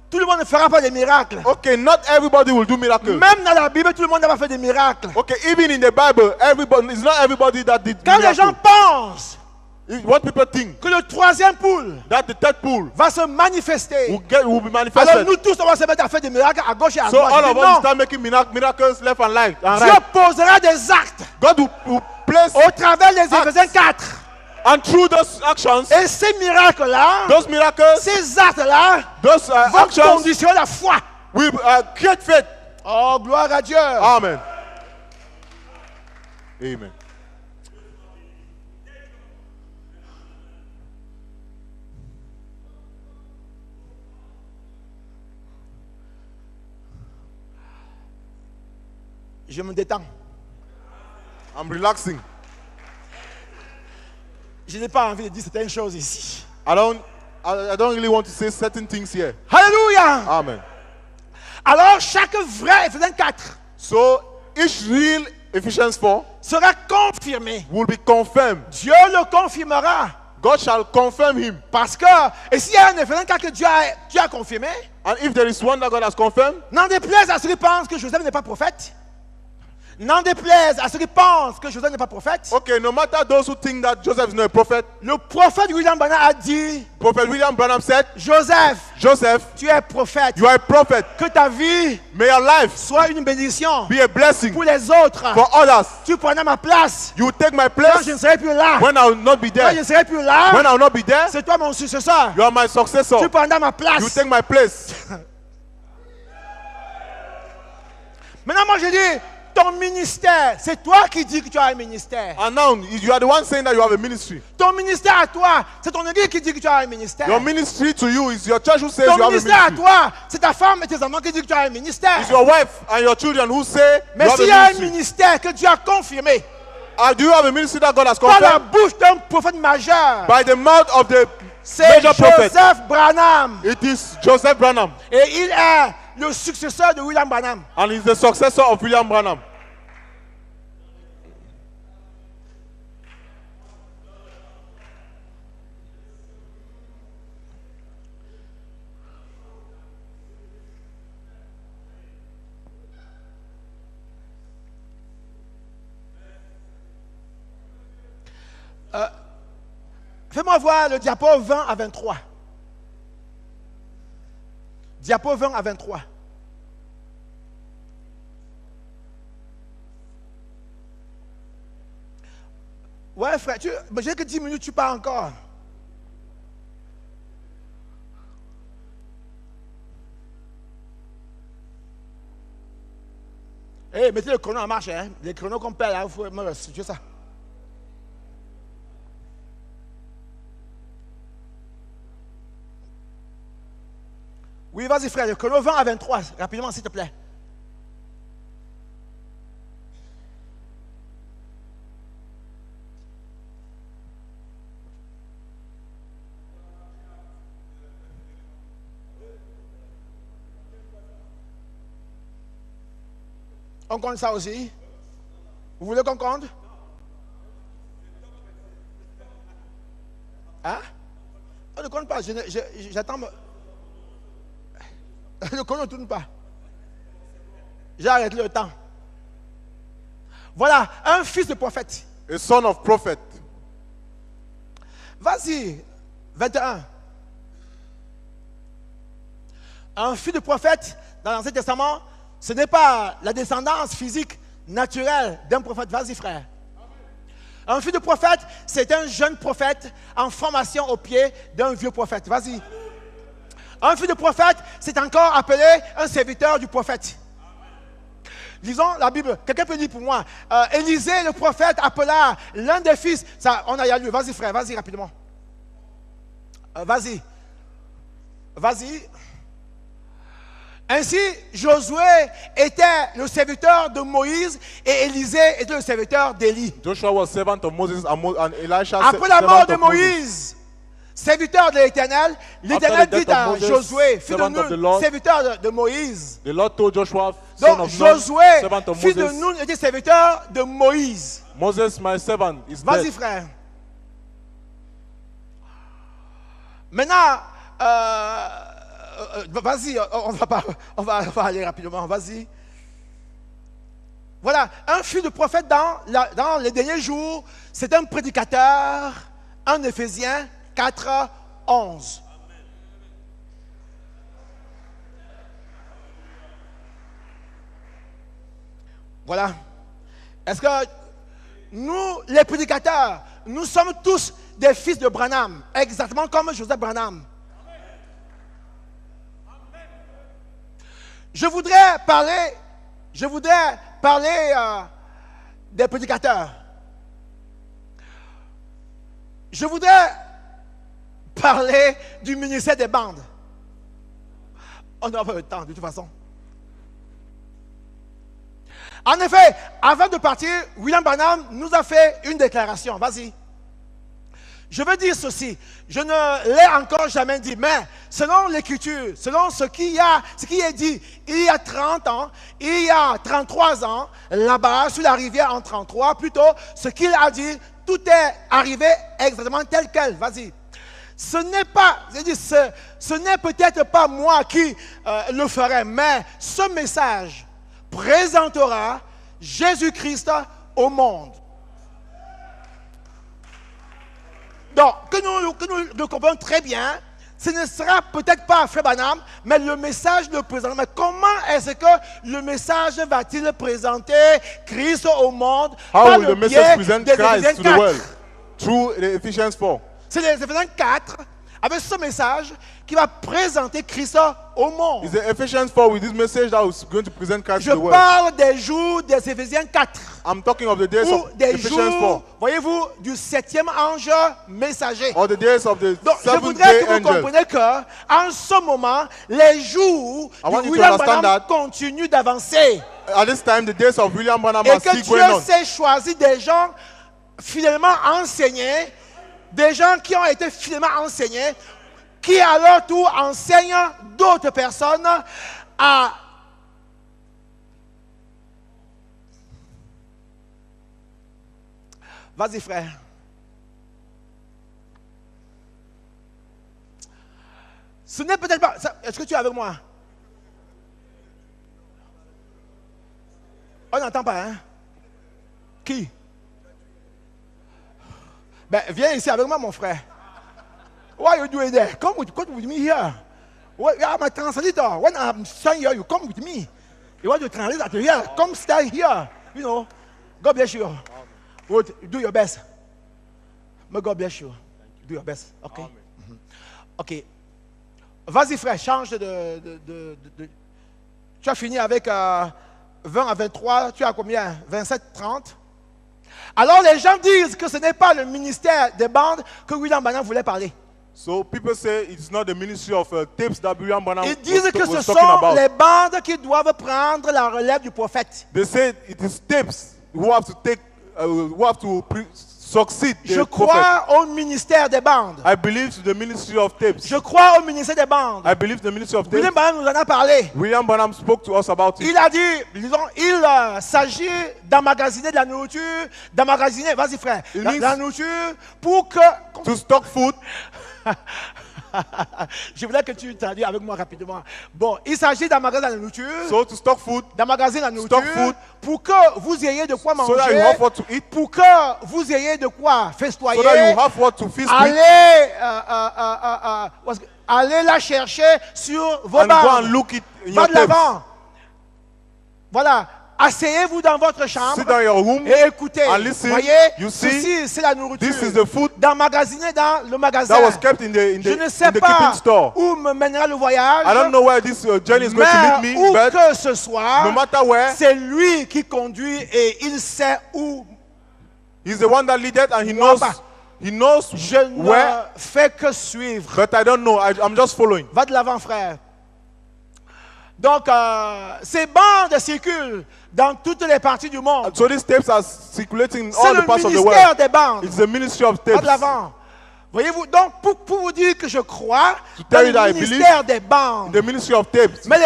tout le monde ne fera pas de miracles. okay, not everybody will do miracles. Même dans la Bible, tout le monde n'a pas fait de miracles. Okay, even in the Bible, everybody, it's not everybody that did Quand les gens miracles. pensent What people think, que le troisième poule that the third pool va se manifester, will be alors manifested. nous tous, on va se mettre à faire des miracles à gauche et à So droite. all Je of dis us non. start making miracles left and right. And Dieu right. posera des actes God will place, au travers des Éphésiens 4. and through those actions, Et ces miracles-là, those miracles, ces actes-là, those vont actions conditionner la foi. will create faith. Oh, gloire à Dieu. Amen. Amen. Je me détends. I'm relaxing. Je n'ai pas envie de dire certaines choses ici. I don't really want to say certain things here. Alléluia. Amen. Alors, chaque vrai Éphésiens 4 So each real Ephesians 4 sera confirmé. will be confirmed. Dieu le confirmera. God shall confirm him. Parce que, et s'il y a un événement que Dieu a confirmé, And if there is one that God has confirmed, n'en déplaise à ceux qui pensent que Joseph n'est pas prophète. N'en déplaise à ceux qui pensent que Joseph n'est pas prophète. okay, no matter those who think that Joseph is not a prophet, Le prophète William Branham a dit, Prophet William Branham said, Joseph, Joseph, tu es prophète. you are a prophet. Que ta vie May your life soit une bénédiction be a blessing pour les autres. for others. Tu prendras ma place. You will take my Quand place je ne serai plus là, when I will not be quand je there. ne serai plus là, When I will not be there, c'est toi mon successeur. you are my successor. Tu prendras ma You place. take my place. Maintenant, moi je dis, ton ministère, c'est toi qui dis que tu as un ministère. And now you are the one saying that you have a ministry. Ton ministère à toi, c'est ton église qui dit que tu as un ministère. Your ministry to you is your church who says Ton you have a ministère à ministry. toi, c'est ta femme et tes enfants qui disent que tu as un ministère. It's your wife and your children who say Mais you have s'il y a a un ministry. ministère que Dieu a confirmé Do you have a ministry that God has par la confirmed? bouche d'un prophète majeur, By the mouth of the c'est major prophet. Joseph Branham. It is Joseph Branham. Et il est le successeur de William Branham. And he's the successor of William Branham. Fais-moi voir le diapo 20 à 23. Diapo 20 à 23. Ouais, frère, j'ai que 10 minutes, tu pars encore. Hey, mettez le chrono en marche, hein. Les chronos qu'on perd là, il faut me restituer ça. Oui, vas-y frère, le chrono 20 à 23, rapidement s'il te plaît. On compte ça aussi? Vous voulez qu'on compte? Hein? On ne compte pas, j'attends. Le chrono ne tourne pas. J'ai arrêté le temps. Voilà, un fils de prophète. A son of prophet. Vas-y, 21. Un fils de prophète, dans l'Ancien Testament, ce n'est pas la descendance physique naturelle d'un prophète. Vas-y, frère. Un fils de prophète, c'est un jeune prophète en formation au pied d'un vieux prophète. Vas-y. Un fils de prophète, c'est encore appelé un serviteur du prophète. Lisons la Bible. Quelqu'un peut dire pour moi, Élisée, le prophète, appela l'un des fils. Ça, on a y lu. Vas-y, frère, vas-y rapidement. Vas-y. Vas-y. Ainsi, Josué était le serviteur de Moïse et Élisée était le serviteur d'Élie. Joshua was servant of Moses and Elisha Après la servant mort de of Moses. Moïse, serviteur de l'Éternel, l'Éternel dit à Moses, Josué, fils de servant of the Nun, Lord, serviteur de Moïse. The Lord told Joshua, son Donc of Nun, Josué, servant of fils de Moses, Nun, était serviteur de Moïse. Moses, my servant, is Vas-y dead. frère. Maintenant, vas-y, on va aller rapidement, vas-y. Voilà, un fils de prophète dans les derniers jours, c'est un prédicateur, un Éphésiens 4, 11. Voilà. Est-ce que nous, les prédicateurs, nous sommes tous des fils de Branham, exactement comme Joseph Branham? Je voudrais parler des prédicateurs. Je voudrais parler du ministère des bandes. On n'aura pas le temps de toute façon. En effet, avant de partir, William Branham nous a fait une déclaration. Vas-y. Je veux dire ceci, je ne l'ai encore jamais dit, mais selon l'Écriture, selon ce qui est dit, il y a 30 ans, il y a 33 ans, là-bas, sur la rivière en 33, plutôt, ce qu'il a dit, tout est arrivé exactement tel quel. Vas-y. Ce n'est pas, ce n'est peut-être pas moi qui le ferai, mais ce message présentera Jésus-Christ au monde. Donc, que nous le comprenons très bien, ce ne sera peut-être pas Frère Branham, mais le message le présentera. Mais comment est-ce que le message va-t-il présenter Christ au monde? How will the message present Christ to the world? Through the Ephesians 4. C'est les Éphésiens 4, avec ce message, qui va présenter Christ au monde. It's the Ephesians 4 with this message that was going to present Christ Je to the world. parle des jours des Éphésiens 4. I'm talking of the days Ou of des Ephesians 4. jours, voyez-vous, du 7e ange messager. Or the days of the Donc, je seventh voudrais day que vous angel. compreniez qu'en ce moment, les jours I want de you to William understand Branham that. continuent d'avancer. At this time, the days of William Branham Et are que still Dieu going on. s'est choisi des gens fidèlement enseignés, des gens qui ont été fidèlement enseignés, qui à leur tour enseignent d'autres personnes à... Vas-y frère. Ce n'est peut-être pas... Est-ce que tu es avec moi? On n'entend pas, hein? Qui? Ben, viens ici avec moi, mon frère. What are you doing there? Come with me here. I'm a translator. When I'm saying here, you come with me. You want to translate at here? Come stay here. You know. God bless you. Do your best. May God bless you. Do your best. Okay? Mm-hmm. Okay. Vas-y, frère, change de... Tu as fini avec 20 à 23. Tu as combien? 27, 30? Alors les gens disent que ce n'est pas le ministère des bandes que William Branham voulait parler. So people say it's not the ministry of tapes that William Branham Ils disent que ce was sont talking about. les bandes qui doivent prendre la relève du prophète. They say it is tapes who have to take, succeed Je the prophet. crois au ministère des bandes. I believe to the ministry of tapes. Je crois au ministère des bandes. I believe the ministry of tapes. William Branham nous en a parlé. William Branham spoke to us about it. Il a dit, disons, il s'agit d'emmagasiner de la nourriture, d'emmagasiner, vas-y frère, Il de means- la nourriture pour que... To stock food. Je voulais que tu traduises avec moi rapidement. Bon, il s'agit d'emmagasiner la nourriture, So to stock food, d'emmagasiner la nourriture stock food, pour que vous ayez de quoi so that you manger, have what to eat, pour que vous ayez de quoi festoyer, so that you have what to feast with, allez, allez la chercher sur vos and go and bandes. look it in Va your de tapes. l'avant. Voilà. Asseyez-vous dans votre chambre Sit down in your room et écoutez. and listen. Voyez, You see, ceci, c'est la nourriture. this is the food d'emmagasiner dans le magasin. that was kept in Je ne the sais keeping pas store. où me mènera le voyage, I don't know where this journey is going to mais lead me, où but que ce soit, no matter where, c'est lui qui conduit et il sait où. he's the one that leadeth and Moi, he knows Je ne where, fais que suivre. but I don't know. I'm just following. Va de l'avant, frère. Donc, ces bandes circulent dans toutes les parties du monde. So these tapes are circulating in C'est all le the parts of the ministère world. des bandes. It's the ministry of Va de tapes. l'avant. Voyez-vous, donc pour vous dire que je crois tell dans you that le I believe ministère des bandes. The ministry of tapes. Mais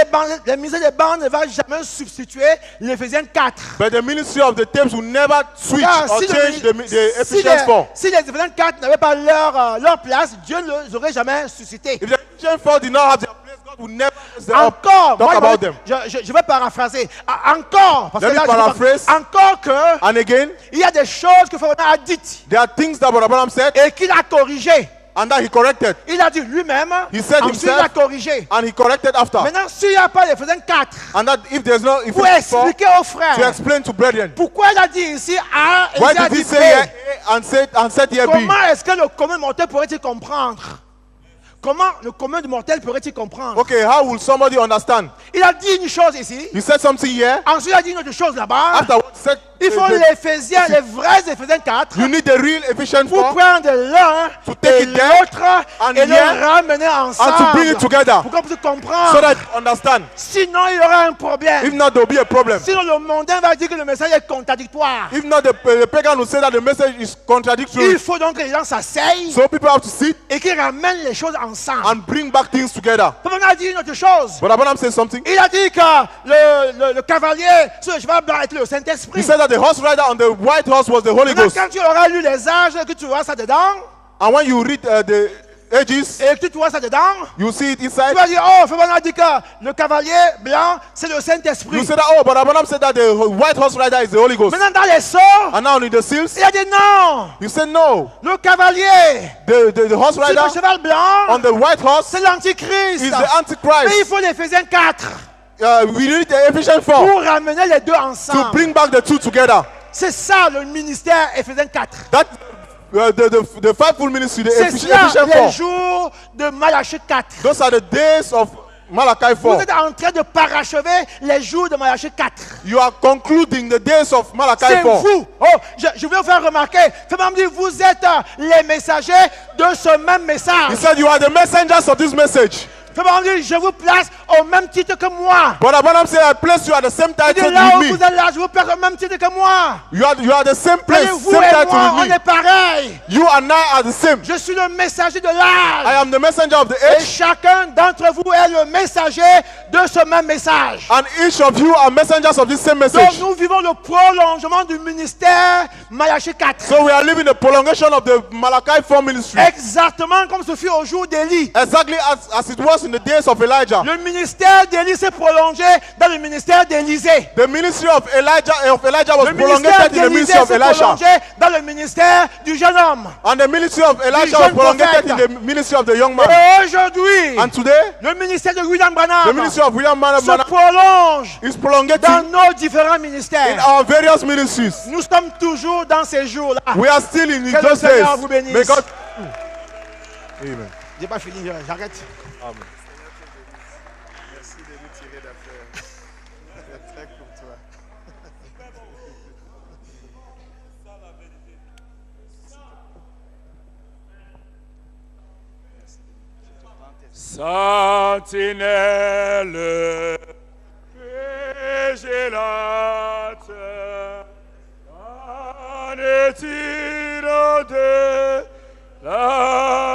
le ministère des bandes ne va jamais substituer l'Éphésiens 4. But the ministry of the tapes will never switch Regarde, or si change le- the si Ephesians 4. si les Éphésiens 4 n'avaient pas leur place, Dieu ne les aurait jamais suscités. If the Ephesians 4 did not have their place, God would never raise them up. Encore, Talk moi, about them. je vais paraphraser. Encore, parce Let que me là, je vais paraphrase. encore que And again, il y a des choses que Frère Branham a dites there are things that Brother Branham said et qu'il a corrigées. and that he corrected. Il a dit lui-même, He said ensuite himself. il a corrigé. And he corrected after. Maintenant, s'il n'y a pas l'Éphésiens 4, And that if there's no pour Ephesians 4, expliquer aux to frères explain to brethren. pourquoi il a dit ici A et Why il a did he dit say B. here A and said here B? Comment est-ce que le commun mortel pourrait-il comprendre? Comment le commun du mortel pourrait-il comprendre? Okay, how will somebody understand? Il a dit une chose ici, He said something here. ensuite il a dit une autre chose là-bas. Afterwards, he said, Il faut l'Éphésiens, les vrais Éphésiens 4, you need the real Ephesians pour 4 prendre l'un To take et it there l'autre and et le here ramener and to bring it ensemble. together Pour qu'on puisse so comprendre. that you understand. Sinon, il y aura un If problème. not, there will be a problem. Sinon, le mondain va dire que le message est contradictoire. If not, the pagan will say that the message is contradictory. Il faut donc que les gens s'asseyent So people have to sit et qu'ils ramènent les choses ensemble. and bring back things together. On a dit une autre chose. But Abraham said something. Il a dit que le cavalier sur le cheval blanc était le He Saint-Esprit. said that the horse rider on the white horse was the Holy Maintenant, Ghost. quand tu auras lu les âges, que tu vois ça dedans, And when you read the ages, et que tu vois ça dedans, you see it tu inside. vas dire, oh, Fabien a dit que le cavalier blanc, c'est le You Saint-Esprit. say that, oh, but Abraham said that the white horse rider is the Holy Ghost. Maintenant, dans les sceaux, And now in the seals, il a dit non, you say no. le cavalier, The horse sur rider le cheval on blanc, the white horse c'est l'Antichrist. is the Mais il Antichrist. faut l'Éphésiens 4 We read the Ephesians 4 pour ramener les deux to ensemble. bring back the two together. C'est ça le ministère Éphésiens 4. That the fivefold ministry, the C'est Ephesians ça les 4. jours de Malachie 4. Those are the days of Malachi Vous 4. êtes en train de parachever les jours de Malachie 4. You are concluding the days of Malachi C'est 4. vous. Oh, je vais vous faire remarquer. Fais-moi dire, vous êtes les messagers de ce même He message. said you are the messengers of this message. Fais-moi dire, je vous place au même titre que moi. But Abraham said, I place you at the same Et de title là où with vous me. êtes là, je vous place au même titre que moi. You are the same place, Et vous same et title moi, on with me. est pareil. You and I are the same. Je suis le messager de I l'âge. am the messenger of the Et age, chacun d'entre vous est le messager de ce même message. and each of you are messengers of this same Donc message. nous vivons le prolongement du ministère Malachie 4. So we are living the prolongation of the Malachi 4 ministry. Exactement comme ce fut au jour d'Élie. Exactly as it was in the days of Elijah. Le ministère d'Élie s'est prolongé dans le ministère d'Élisée. The ministry of Elijah was Le ministère prolonged in the d'Élisée ministry of s'est Elisha. prolongé dans le ministère du jeune homme. And the ministry of Elisha was jeune prolonged prophète. in the ministry of the young man. Et aujourd'hui, And today, le ministère de William the Branham ministry of William se Branham prolonge is prolonged dans in nos différents ministères. our various ministries. Nous sommes toujours dans ces jours-là. We are still in Que le those Seigneur days. vous bénisse. May God. Amen. J'ai pas fini, j'arrête. Amen. Merci de nous tirer d'affaire. C'est très pour toi. Sentinelle vigilante, en est-il de la